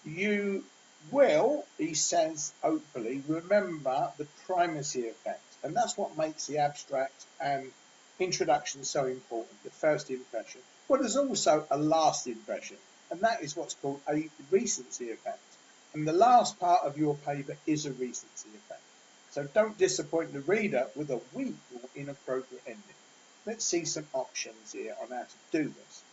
You will, he says, hopefully, remember the primacy effect. And that's what makes the abstract and introduction so important, the first impression. But there's also a last impression, and that is what's called a recency effect. And the last part of your paper is a recency effect. So don't disappoint the reader with a weak or inappropriate ending. Let's see some options here on how to do this.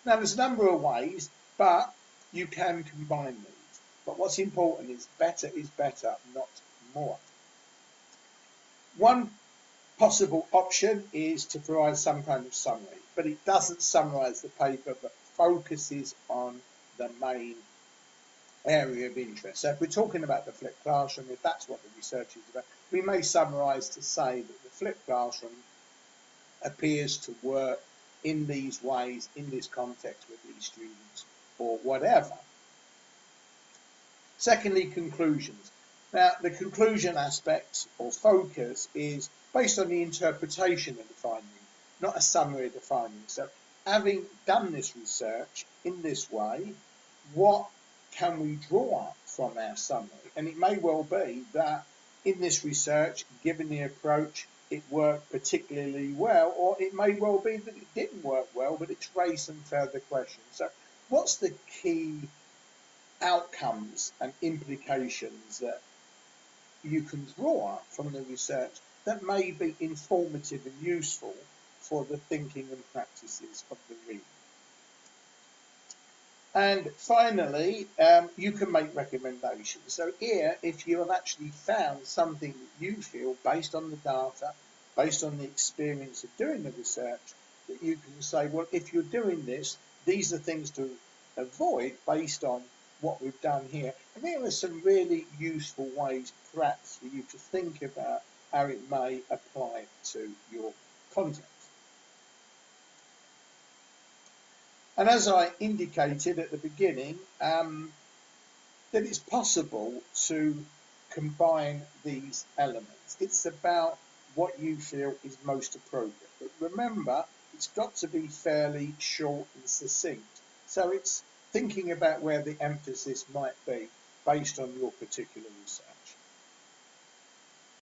Now, there's a number of ways, but you can combine these. But what's important is better, not more. One possible option is to provide some kind of summary, but it doesn't summarize the paper, but focuses on the main area of interest. So if we're talking about the flipped classroom, if that's what the research is about, we may summarize to say that the flipped classroom appears to work in these ways, in this context with these students, or whatever. Secondly, conclusions. Now, the conclusion aspect or focus is based on the interpretation of the finding, not a summary of the findings. So, having done this research in this way, what can we draw from our summary? And it may well be that in this research, given the approach, it worked particularly well, or it may well be that it didn't work well, but it's raised some further questions. So what's the key outcomes and implications that you can draw from the research that may be informative and useful for the thinking and practices of the reader? And finally, you can make recommendations. So here, if you have actually found something that you feel, based on the data, based on the experience of doing the research, that you can say, well, if you're doing this, these are things to avoid based on what we've done here. And there are some really useful ways, perhaps, for you to think about how it may apply to your context. And as I indicated at the beginning, that it's possible to combine these elements. It's about what you feel is most appropriate. But remember, it's got to be fairly short and succinct. So it's thinking about where the emphasis might be based on your particular research.